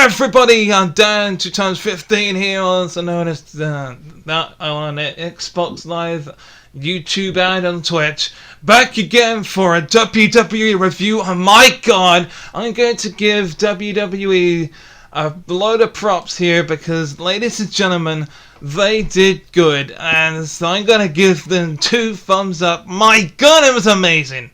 everybody, I'm Dan 2x15 here, also known as that on Xbox Live, YouTube, and on Twitch. Back again for a WWE review. Oh my god, I'm going to give WWE a load of props here because, ladies and gentlemen, they did good, and so I'm going to give them 2 thumbs up. My god, it was amazing!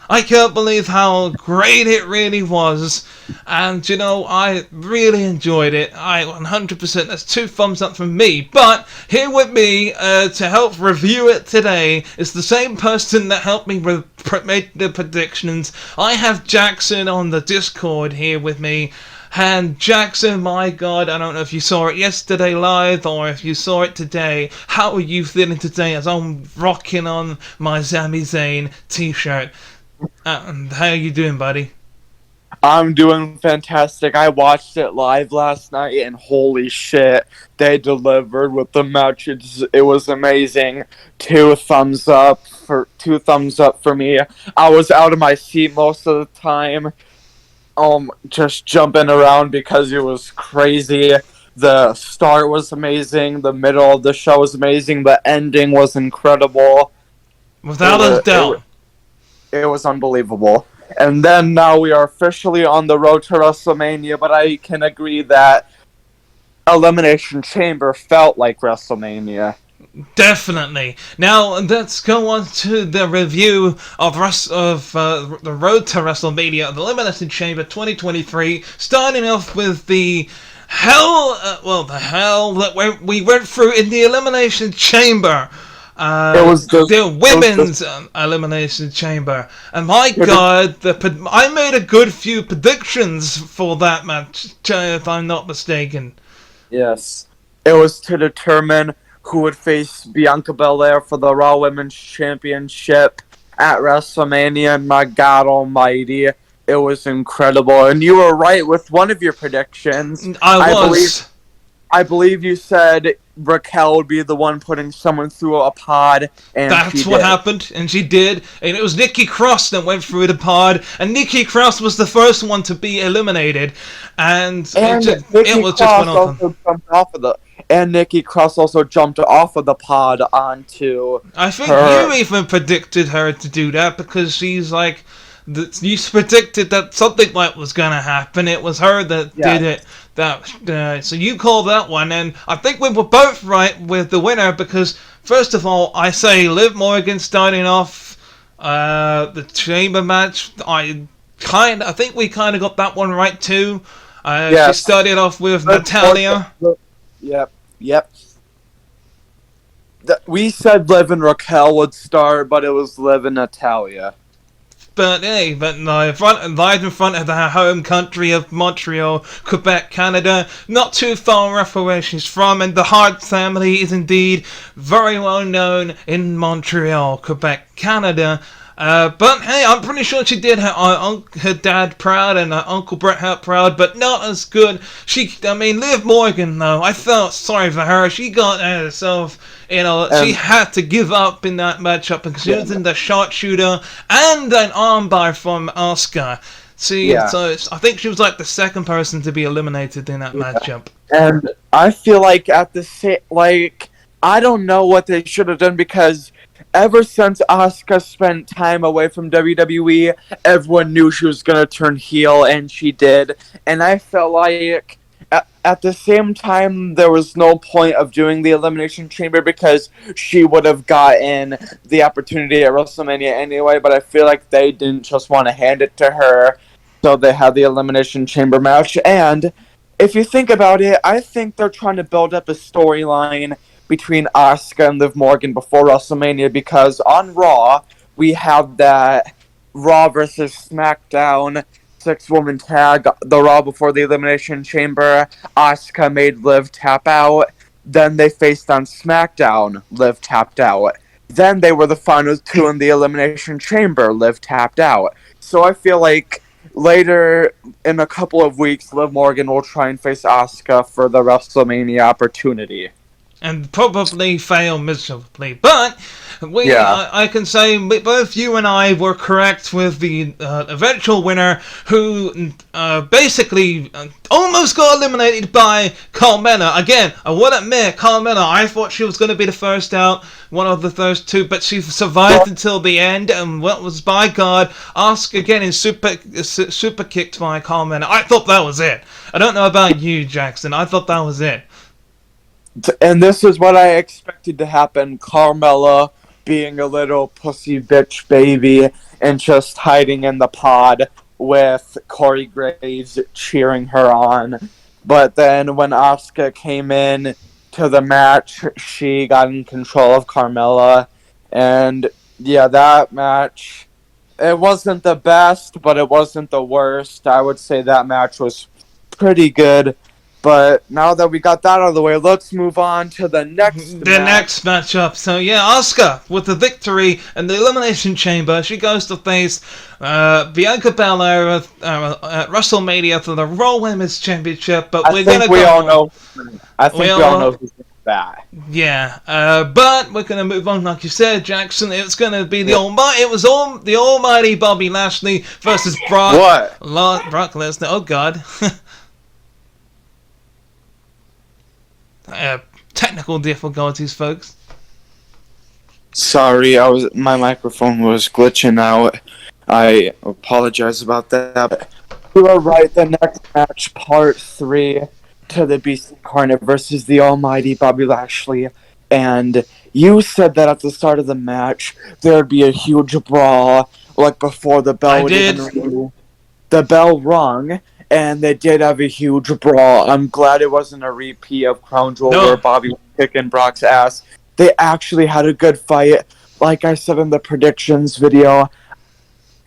I can't believe how great it really was, and you know, I really enjoyed it. I 100%, that's 2 thumbs up from me. But here with me to help review it today is the same person that helped me make the predictions. I have Jaxson on the Discord here with me. And Jaxson, my god, I don't know if you saw it yesterday live or if you saw it today. How are you feeling today as I'm rocking on my Sami Zayn t-shirt? How are you doing, buddy? I'm doing fantastic. I watched it live last night, and holy shit, they delivered with the match. It was amazing. 2 thumbs up for me. I was out of my seat most of the time, just jumping around because it was crazy. The start was amazing. The middle of the show was amazing. The ending was incredible. Without a doubt. It was unbelievable. And then now we are officially on the road to WrestleMania, but I can agree that Elimination Chamber felt like WrestleMania. Definitely. Now, let's go on to the review of the road to WrestleMania, the Elimination Chamber 2023, starting off with the hell that we went through in the Elimination Chamber. It was the women's Elimination Chamber, and my god, I made a good few predictions for that match, if I'm not mistaken. Yes, it was to determine who would face Bianca Belair for the Raw Women's Championship at WrestleMania, and my god almighty, it was incredible. And you were right with one of your predictions. I believe you said Raquel would be the one putting someone through a pod, and that's what happened, and she did. And it was Nikki Cross that went through the pod, and Nikki Cross was the first one to be eliminated, and Nikki Cross also jumped off of the pod onto. I think you even predicted her to do that because she's like. You predicted that something like was gonna happen. It was her that did it. So you called that one, and I think we were both right with the winner because first of all, I say Liv Morgan starting off the chamber match. I think we kind of got that one right too. She started off with Natalya. Yep. We said Liv and Raquel would start, but it was Liv and Natalya. But hey, live in front of her home country of Montreal, Quebec, Canada, not too far off where she's from, and the Hart family is indeed very well known in Montreal, Quebec, Canada. But hey, I'm pretty sure she did her dad proud and her Uncle Bret Hart proud, but not as good. Liv Morgan, though, I felt sorry for her. She got herself, she had to give up in that matchup because she was in the sharpshooter and an armbar from Asuka. So I think she was like the second person to be eliminated in that matchup. And I feel like I don't know what they should have done because ever since Asuka spent time away from WWE, everyone knew she was going to turn heel, and she did. And I felt like at the same time, there was no point of doing the Elimination Chamber because she would have gotten the opportunity at WrestleMania anyway, but I feel like they didn't just want to hand it to her, so they had the Elimination Chamber match. And if you think about it, I think they're trying to build up a storyline between Asuka and Liv Morgan before WrestleMania because on Raw, we have that Raw versus SmackDown 6-woman tag, the Raw before the Elimination Chamber. Asuka made Liv tap out. Then they faced on SmackDown. Liv tapped out. Then they were the final 2 in the Elimination Chamber. Liv tapped out. So I feel like later in a couple of weeks, Liv Morgan will try and face Asuka for the WrestleMania opportunity. and probably fail miserably. But I can say both you and I were correct with the eventual winner, who basically almost got eliminated by Carmella. Again, I will admit, Carmella, I thought she was going to be the first out, one of the first two, but she survived until the end, and what was, by God, Asuka getting super kicked by Carmella. I thought that was it. I don't know about you, Jaxson. I thought that was it. And this is what I expected to happen. Carmella being a little pussy bitch baby and just hiding in the pod with Corey Graves cheering her on. But then when Asuka came in to the match, she got in control of Carmella. And yeah, that match, it wasn't the best, but it wasn't the worst. I would say that match was pretty good. But now that we got that out of the way, let's move on to the next next matchup. So yeah, Asuka with the victory in the Elimination Chamber. She goes to face Bianca Belair at WrestleMania for the Raw Women's Championship. But I think we all know who's that. Yeah, but we're gonna move on, like you said, Jaxson. It's gonna be the almighty Bobby Lashley versus Brock Lesnar. Oh God. Technical difficulties, folks. Sorry, my microphone was glitching out. I apologize about that. You are right. The next match, part 3, to the Beast Incarnate versus the Almighty Bobby Lashley. And you said that at the start of the match there'd be a huge brawl, like before the bell the bell rung. And they did have a huge brawl. I'm glad it wasn't a repeat of Crown Jewel where Bobby was kicking Brock's ass. They actually had a good fight. Like I said in the predictions video,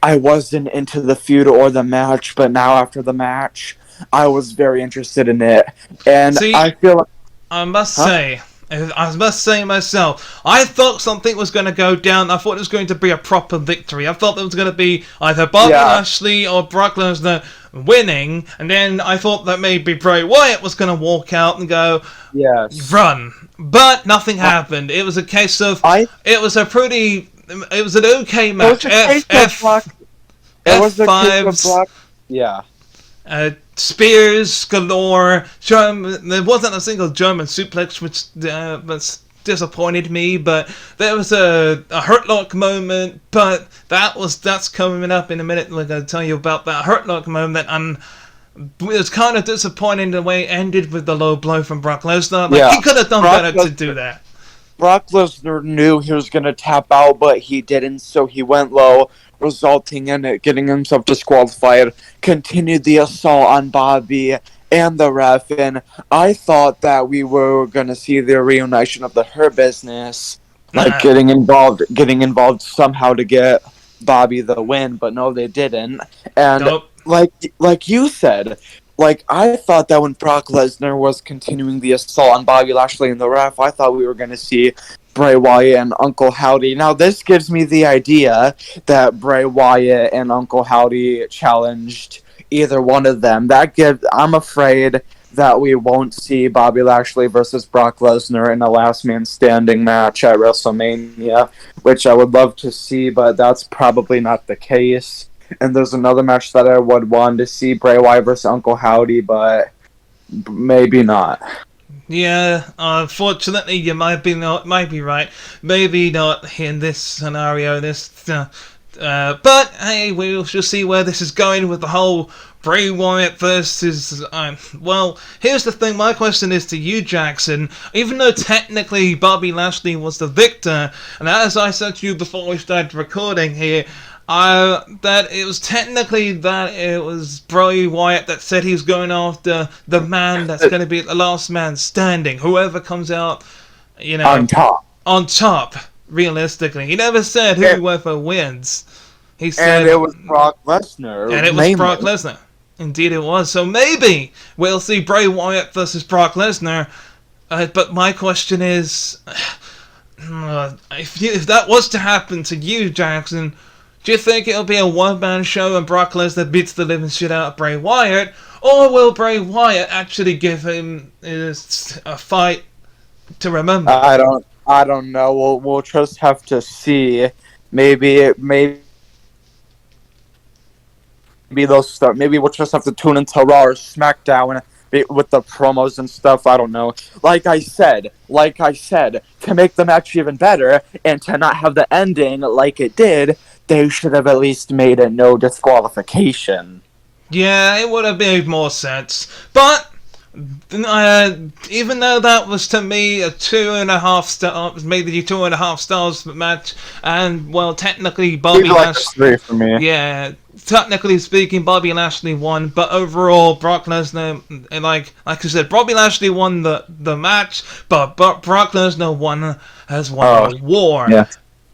I wasn't into the feud or the match, but now after the match, I was very interested in it. And see, I feel like... I must say myself, I thought something was going to go down. I thought it was going to be a proper victory. I thought there was going to be either Bobby Lashley or Brock Lesnar winning, and then I thought that maybe Bray Wyatt was going to walk out and go run. But nothing happened. It was a case of it was an okay match. F5s. Yeah. Spears galore. There wasn't a single German suplex, which disappointed me, but there was a Hurt Lock moment, but that's coming up in a minute. We're going to tell you about that Hurt Lock moment, and it was kind of disappointing the way it ended with the low blow from Brock Lesnar. He could have done better to do that. Brock Lesnar knew he was going to tap out, but he didn't, so he went low, resulting in it getting himself disqualified, continued the assault on Bobby and the ref, and I thought that we were going to see the reunition of the Her Business, getting involved somehow to get Bobby the win, but no, they didn't. And like you said, I thought that when Brock Lesnar was continuing the assault on Bobby Lashley and the ref, I thought we were going to see Bray Wyatt and Uncle Howdy. Now, this gives me the idea that Bray Wyatt and Uncle Howdy challenged either one of them. I'm afraid that we won't see Bobby Lashley versus Brock Lesnar in a last man standing match at WrestleMania, which I would love to see, but that's probably not the case. And there's another match that I would want to see, Bray Wyatt versus Uncle Howdy, but maybe not. Yeah, unfortunately, you might be right. Maybe not in this scenario. But hey, we'll just see where this is going with the whole Bray Wyatt versus. Well, here's the thing. My question is to you, Jaxson. Even though technically Bobby Lashley was the victor, and as I said to you before we started recording here, that it was Bray Wyatt that said he's going after the man that's going to be the last man standing. Whoever comes out, on top. Realistically, he never said whoever wins. He said, and it was Brock Lesnar. And it was Brock Lesnar. Indeed, it was. So maybe we'll see Bray Wyatt versus Brock Lesnar. But my question is, if that was to happen to you, Jaxson, do you think it'll be a one-man show and Brock Lesnar beats the living shit out of Bray Wyatt, or will Bray Wyatt actually give him a fight to remember. I don't know. We'll just have to see. Maybe they'll start. Maybe we'll just have to tune into Raw or SmackDown with the promos and stuff. I don't know. Like I said, to make the match even better and to not have the ending like it did, they should have at least made it no disqualification. Yeah, it would have made more sense. But even though that was to me a 2.5 star, maybe 2.5 stars match, and well, technically Bobby Lashley, 3 for me. yeah, technically speaking, Bobby Lashley won, but overall, Brock Lesnar, like I said, Bobby Lashley won the match, but Brock Lesnar has won a war. Yeah.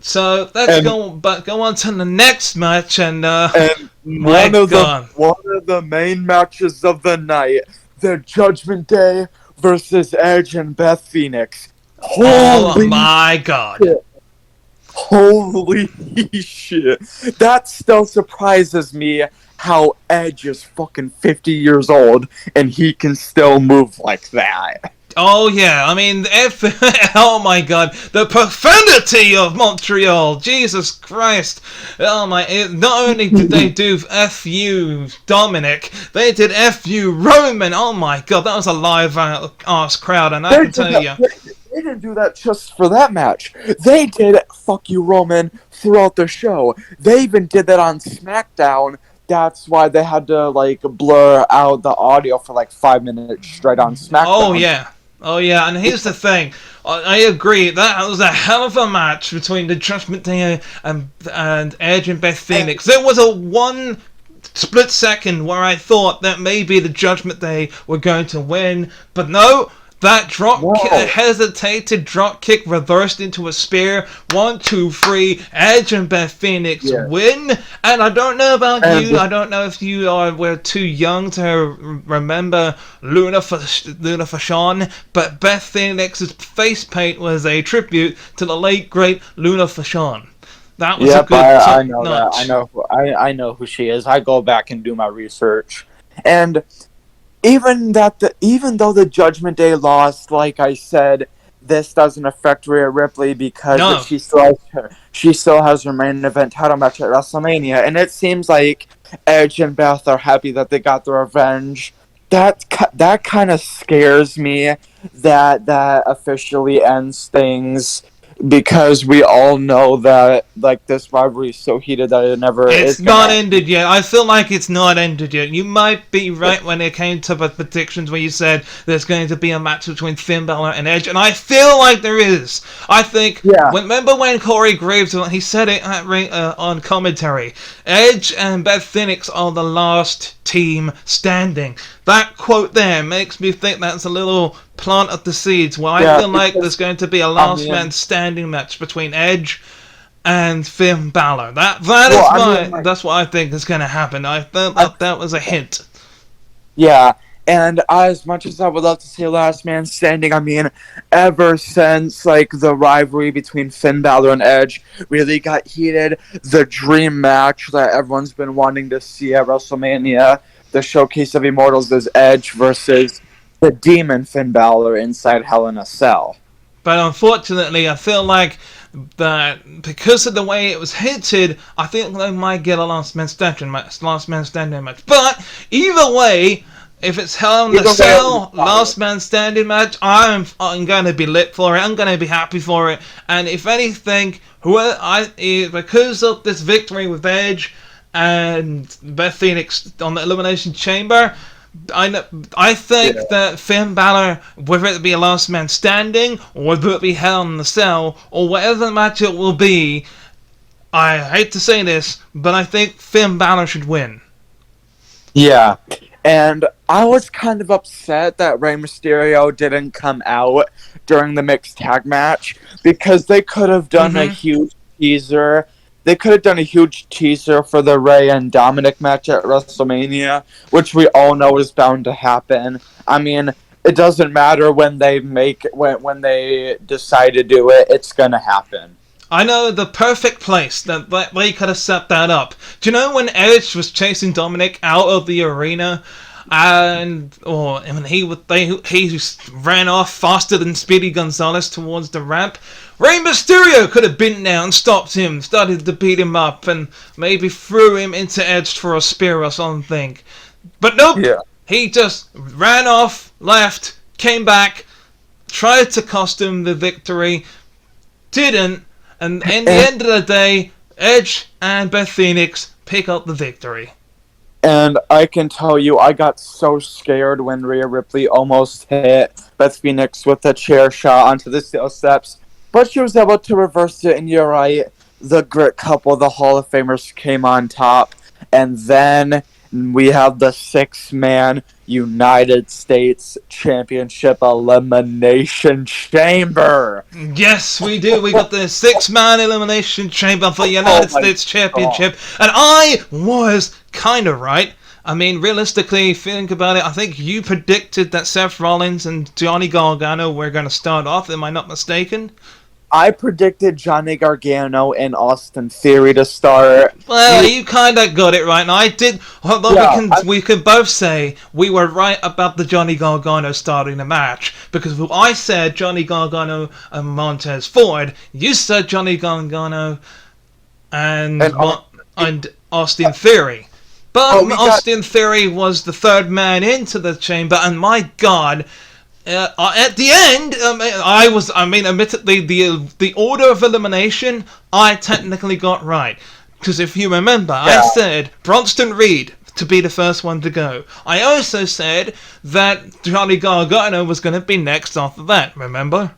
So let's go on to the next match, and one of the main matches of the night, the Judgment Day versus Edge and Beth Phoenix. Oh my God! Shit. Holy shit! That still surprises me. How Edge is fucking 50 years old and he can still move like that. Oh yeah, I mean, oh my God, the profanity of Montreal, Jesus Christ! Oh my! Not only did they do "F-U" Dominic, they did "F-U" Roman. Oh my God, that was a live ass crowd, and I can tell you, they didn't do that just for that match. They did "Fuck you, Roman" throughout the show. They even did that on SmackDown. That's why they had to like blur out the audio for like 5 minutes straight on SmackDown. Oh yeah, and here's the thing. I agree. That was a hell of a match between the Judgment Day and Edge and Beth Phoenix. There was a one split second where I thought that maybe the Judgment Day were going to win, but no. That hesitated drop kick reversed into a spear. 1, 2, 3. Edge and Beth Phoenix win. And I don't know about you. I don't know if you were too young to remember Luna Vachon, but Beth Phoenix's face paint was a tribute to the late great Luna Vachon. That was a good. I know that. I know who she is. I go back and do my research. And even though the Judgment Day lost, like I said, this doesn't affect Rhea Ripley because she still has her main event title match at WrestleMania, and it seems like Edge and Beth are happy that they got their revenge. That kind of scares me that officially ends things. Because we all know that like this rivalry is so heated that it never is. It's not ended yet. I feel like it's not ended yet. You might be right when it came to the predictions where you said there's going to be a match between Finn Balor and Edge, and I feel like there is. I think. Yeah. Remember when Corey Graves he said it on commentary? Edge and Beth Phoenix are the last team standing. That quote there makes me think that's a little plant of the seeds where I feel like there's going to be a last man standing match between Edge and Finn Balor. That's what I think is going to happen. I thought that was a hint. Yeah, and as much as I would love to see a last man standing, I mean, ever since like the rivalry between Finn Balor and Edge really got heated, the dream match that everyone's been wanting to see at WrestleMania, the Showcase of Immortals, is Edge versus the Demon Finn Balor inside Hell in a Cell. But unfortunately, I feel like that because of the way it was hinted, I think they might get a last man standing match. But either way, if it's Hell in a Cell, last man standing match, I'm going to be lit for it. I'm going to be happy for it. And if anything, because of this victory with Edge and Beth Phoenix on the Elimination Chamber, I think that Finn Balor, whether it be a last man standing, or whether it be Hell in the Cell, or whatever match it will be, I hate to say this, but I think Finn Balor should win. Yeah, and I was kind of upset that Rey Mysterio didn't come out during the mixed tag match, because they could have done a huge teaser. They could have done a huge teaser for the Rey and Dominic match at WrestleMania, which we all know is bound to happen. I mean, it doesn't matter when they when they decide to do it, it's gonna happen. I know the perfect place that they could have set that up. Do you know when Edge was chasing Dominic out of the arena? and he ran off faster than Speedy Gonzalez towards the ramp. Rey Mysterio could have been there and stopped him, started to beat him up, and maybe threw him into Edge for a spear or something. But nope, he just ran off, left, came back, tried to cost him the victory, didn't, and in the end of the day, Edge and Beth Phoenix pick up the victory. And I can tell you, I got so scared when Rhea Ripley almost hit Beth Phoenix with a chair shot onto the steel steps. But she was able to reverse it, and you're right. The Grit Couple, the Hall of Famers, came on top. And then we have the 6-man United States Championship Elimination Chamber. Yes, we do. We got the 6-man Elimination Chamber for the United States Championship. And I was kind of right. I mean, realistically, think about it. I think you predicted that Seth Rollins and Johnny Gargano were going to start off. Am I not mistaken? I predicted Johnny Gargano and Austin Theory to start. Well, you kind of got it right, and I did. Although we can both say we were right about the Johnny Gargano starting the match, because I said Johnny Gargano and Montez Ford. You said Johnny Gargano and Austin Theory. But Austin Theory was the third man into the chamber, and my God. At the end, admittedly, the order of elimination, I technically got right. Because if you remember, I said Bronson Reed to be the first one to go. I also said that Johnny Gargano was going to be next after that, remember?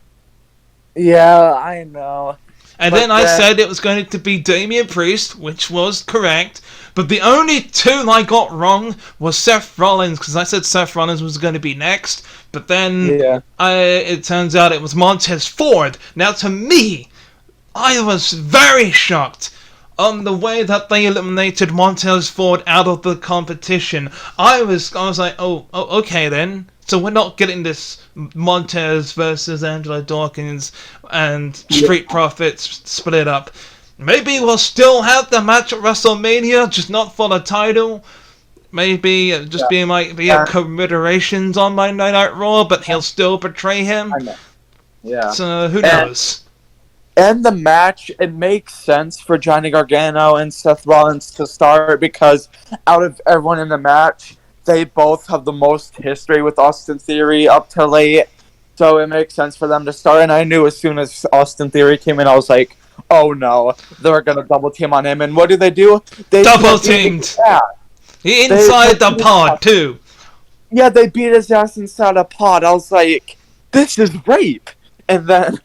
Yeah, I know. And then I said it was going to be Damian Priest, which was correct. But the only two I got wrong was Seth Rollins, because I said Seth Rollins was going to be next. But then it turns out it was Montez Ford. Now, to me, I was very shocked on the way that they eliminated Montez Ford out of the competition. I was like, oh, okay then. So we're not getting this Montez versus Angelo Dawkins and Street Profits split up. Maybe we'll still have the match at WrestleMania, just not for the title. Maybe just be commiserations on Monday Night Raw, but he'll still betray him. I know. Yeah. So who knows? And the match, it makes sense for Johnny Gargano and Seth Rollins to start because out of everyone in the match, they both have the most history with Austin Theory up to late. So it makes sense for them to start. And I knew as soon as Austin Theory came in, I was like, oh no, they're going to double team on him. And what do? They double teamed. Inside the pod, too. Yeah, they beat his ass inside a pod. I was like, this is rape. And then...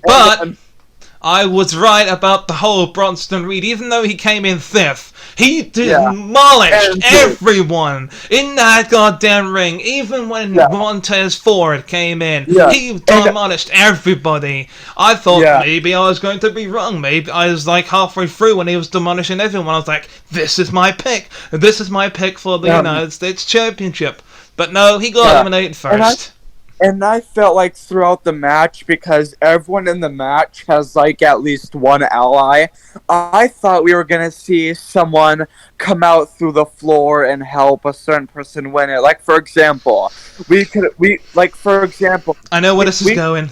But I was right about the whole Bronson Reed. Even though he came in fifth, he demolished everyone in that goddamn ring. Even when Montez Ford came in, he demolished everybody. I thought maybe I was going to be wrong. Maybe I was like halfway through when he was demolishing everyone. I was like, this is my pick. This is my pick for the United States Championship. But no, he got eliminated first. And I felt like throughout the match, because everyone in the match has like at least one ally, I thought we were going to see someone come out through the floor and help a certain person win it. Like, for example, I know where this is going.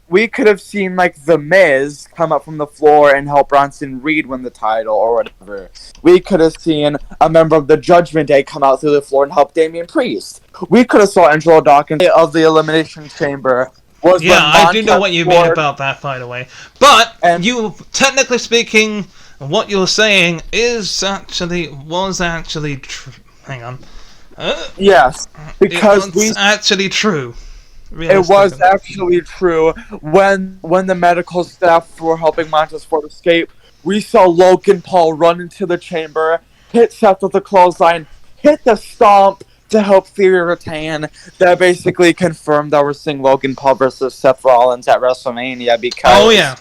We could have seen, like, The Miz come up from the floor and help Bronson Reed win the title or whatever. We could have seen a member of the Judgment Day come out through the floor and help Damian Priest. We could have saw Angelo Dawkins of the Elimination Chamber. I do know what you mean about that, by the way. But, you, technically speaking, what you're saying was actually true. Hang on. Yes, because it's actually true. It was actually true. When the medical staff were helping Montez Ford escape, we saw Logan Paul run into the chamber, hit Seth with a clothesline, hit the stomp to help Theory retain. That basically confirmed that we're seeing Logan Paul versus Seth Rollins at WrestleMania because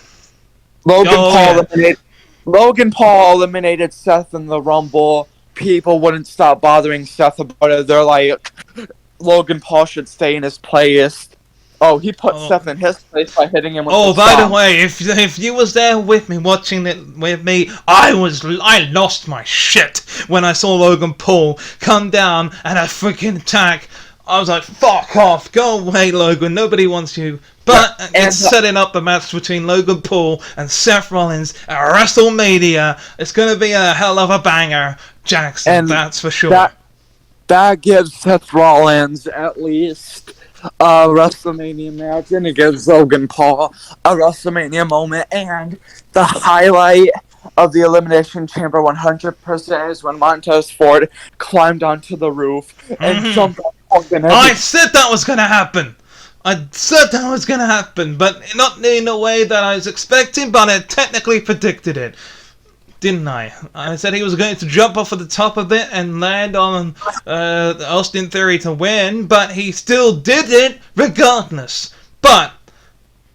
Logan Paul eliminated Seth in the Rumble. People wouldn't stop bothering Seth about it. They're like, Logan Paul should stay in his place. Oh, he put Seth in his place by hitting him with Oh, the by the stomp. way, if you was there with me, watching it with me, I lost my shit when I saw Logan Paul come down and a freaking attack. I was like, fuck off, go away, Logan, nobody wants you. But it's setting up the match between Logan Paul and Seth Rollins at WrestleMania. It's going to be a hell of a banger, Jaxson, that's for sure. That gives Seth Rollins at least a WrestleMania match, and it gives Logan Paul a WrestleMania moment. And the highlight of the Elimination Chamber 100% is when Montez Ford climbed onto the roof and jumped on Hogan. I said that was going to happen. But not in a way that I was expecting, but I technically predicted it. Didn't I? I said he was going to jump off at the top of it and land on Austin Theory to win, but he still did it regardless. But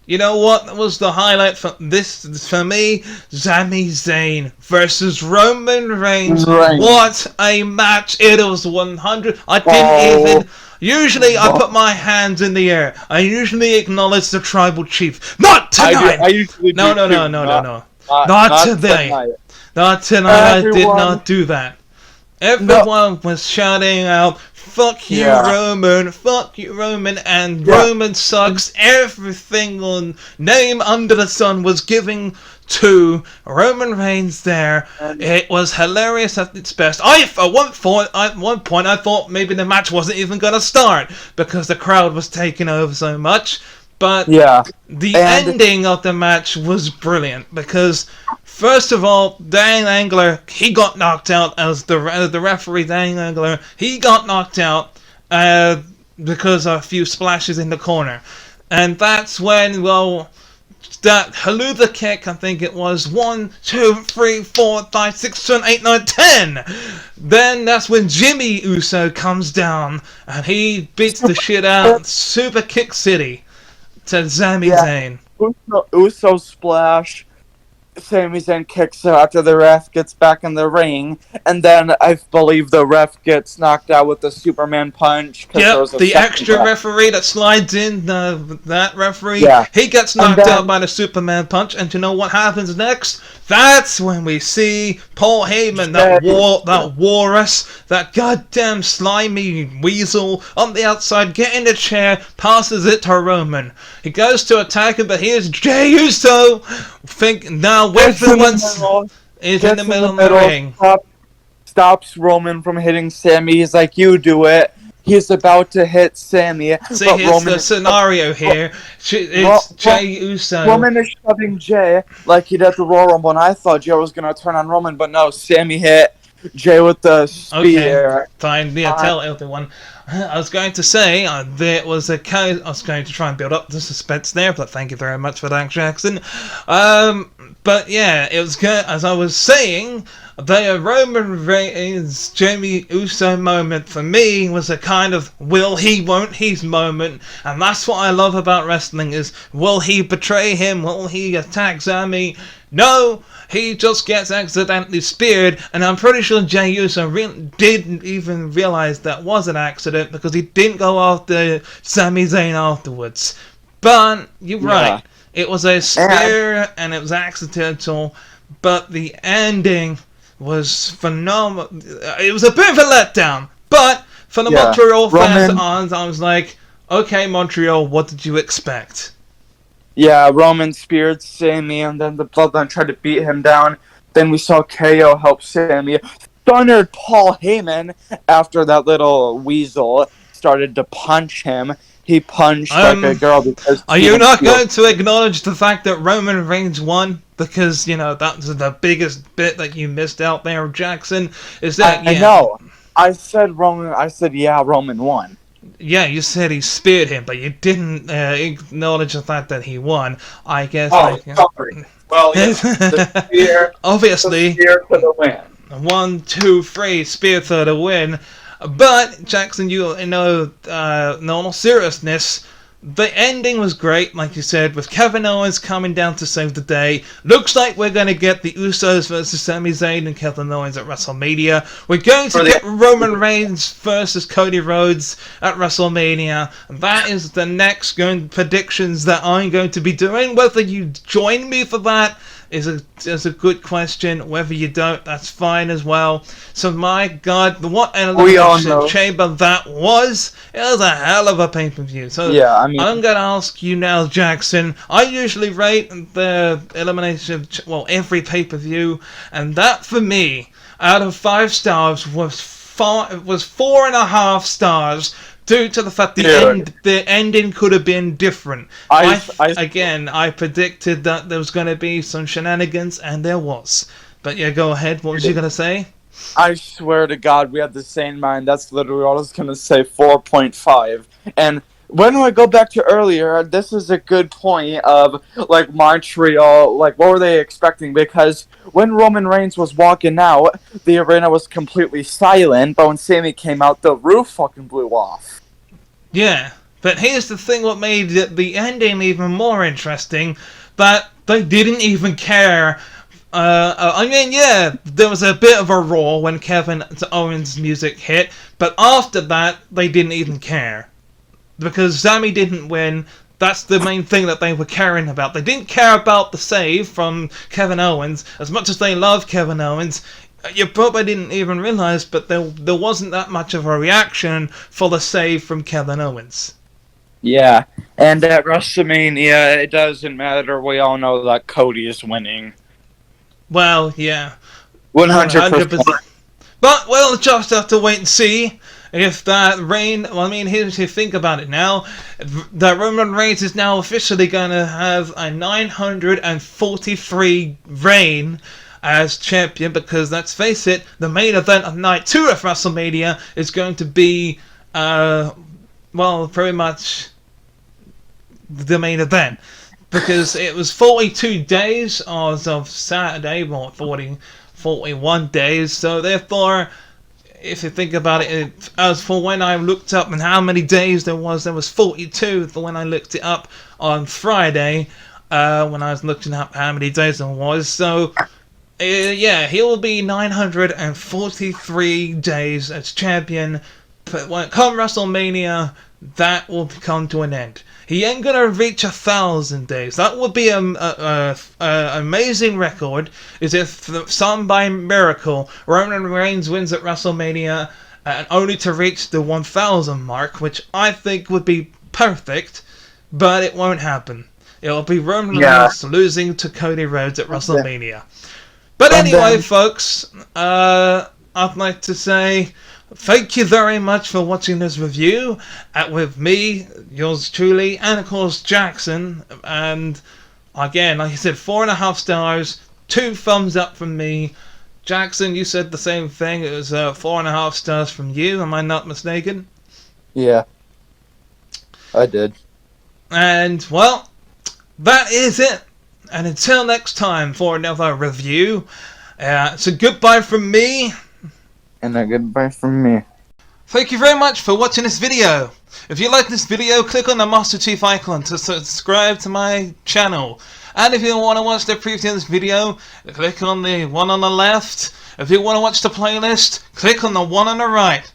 you know what was the highlight for me? Sami Zayn versus Roman Reigns. What a match! It was 100. I didn't even. Usually I put my hands in the air. I usually acknowledge the tribal chief. Not tonight. I usually no. Not today. Not tonight. I did not do that. Everyone was shouting out, fuck you, Roman, and Roman sucks. Every single name under the sun was giving to Roman Reigns there. It was hilarious at its best. At one point, I thought maybe the match wasn't even going to start because the crowd was taking over so much. But the ending of the match was brilliant because, first of all, Dan Angler, he got knocked out as the referee. Dan Angler, he got knocked out because of a few splashes in the corner. And that's when, that Haluva kick, I think it was 1, 2, 3, 4, 5, 6, 7, 8, 9, 10. Then that's when Jimmy Uso comes down and he beats the shit out Super Kick City to Sami Zayn. Uso splash. Sami Zayn kicks out after the ref gets back in the ring, and then I believe the ref gets knocked out with the Superman punch. Yep, the extra referee that slides in, that referee, he gets knocked out by the Superman punch, and you know what happens next? That's when we see Paul Heyman, that walrus, that goddamn slimy weasel on the outside, get in the chair, passes it to Roman. He goes to attack him, but here's Jey Uso. Everyone's is in the middle of the ring. Stops Roman from hitting Sami. He's like, you do it. He's about to hit Sami. See, here's the scenario here. It's Jey Uso. Roman is shoving Jey like he did at the Royal Rumble, and I thought Jey was going to turn on Roman, but no, Sami hit Jey with the spear. Okay, fine. Tell everyone. I was going to say there was a case. I was going to try and build up the suspense there, but thank you very much for that, Jaxson. But yeah, it was good. As I was saying, the Roman Reigns Jimmy Uso moment for me was a kind of will he, won't he's moment, and that's what I love about wrestling is will he betray him? Will he attack Sami? No, he just gets accidentally speared, and I'm pretty sure Jey Uso didn't even realize that was an accident because he didn't go after Sami Zayn afterwards. But you're right, it was a spear and it was accidental, but the ending was phenomenal. It was a bit of a letdown, but for the Montreal fans, I was like, okay, Montreal, what did you expect? Yeah, Roman speared Sami, and then the Bloodline tried to beat him down. Then we saw KO help Sami. Stunnered Paul Heyman after that little weasel started to punch him. He punched like a girl because... Are you not going to acknowledge the fact that Roman Reigns won? Because, you know, that's the biggest bit that you missed out there, Jaxson. Is that... I know. I said Roman won. Yeah, you said he speared him, but you didn't acknowledge the fact that he won. I guess. Sorry. Well, the spear. Obviously. The spear for the win. 1, 2, 3, spear for the win. But Jaxson, you know, in all seriousness, the ending was great, like you said, with Kevin Owens coming down to save the day. Looks like we're going to get the Usos versus Sami Zayn and Kevin Owens at WrestleMania. We're going to get Roman Reigns versus Cody Rhodes at WrestleMania. And that is the next predictions that I'm going to be doing. Whether you join me for that is a good question. Whether you don't, that's fine as well. So my God, what an Elimination Chamber that was! It was a hell of a pay-per-view. So yeah, I'm gonna ask you now, Jaxson. I usually rate the Elimination, every pay-per-view, and that for me, out of 5 stars, was 4.5 stars. Due to the fact the ending could have been different. I predicted that there was going to be some shenanigans, and there was. But yeah, go ahead. What was you going to say? I swear to God, we had the same mind. That's literally what I was going to say, 4.5. And when I go back to earlier, this is a good point of, like, Montreal, like, what were they expecting? Because when Roman Reigns was walking out, the arena was completely silent, but when Sami came out, the roof fucking blew off. Yeah, but here's the thing what made the ending even more interesting, that they didn't even care. There was a bit of a roar when Kevin Owens' music hit, but after that, they didn't even care. Because Sami didn't win, that's the main thing that they were caring about. They didn't care about the save from Kevin Owens, as much as they love Kevin Owens. You probably didn't even realize, but there wasn't that much of a reaction for the save from Kevin Owens. Yeah, and at WrestleMania, it doesn't matter. We all know that Cody is winning. Well, yeah. 100%. But we'll just have to wait and see if that Reign... Well, I mean, here's if you think about it now. That Roman Reigns is now officially going to have a 943 reign as champion, because let's face it, the main event of night 2 of WrestleMania is going to be, pretty much the main event. Because it was 42 days as of Saturday, 41 days, so therefore, if you think about it, as for when I looked up and how many days there was 42 for when I looked it up on Friday, when I was looking up how many days there was, so... he will be 943 days as champion, but when it comes WrestleMania, that will come to an end. He ain't gonna reach 1,000 days. That would be an amazing record, is if some by miracle Roman Reigns wins at WrestleMania and only to reach the 1,000 mark, which I think would be perfect, but it won't happen. It'll be Roman Reigns losing to Cody Rhodes at WrestleMania. But anyway, folks, I'd like to say thank you very much for watching this review with me, yours truly, and of course Jaxson. And again, like I said, 4.5 stars, 2 thumbs up from me. Jaxson, you said the same thing. It was 4.5 stars from you. Am I not mistaken? Yeah, I did. And well, that is it. And until next time for another review, it's a goodbye from me. And a goodbye from me. Thank you very much for watching this video. If you like this video, click on the Master Chief icon to subscribe to my channel. And if you want to watch the preview of this video, click on the one on the left. If you want to watch the playlist, click on the one on the right.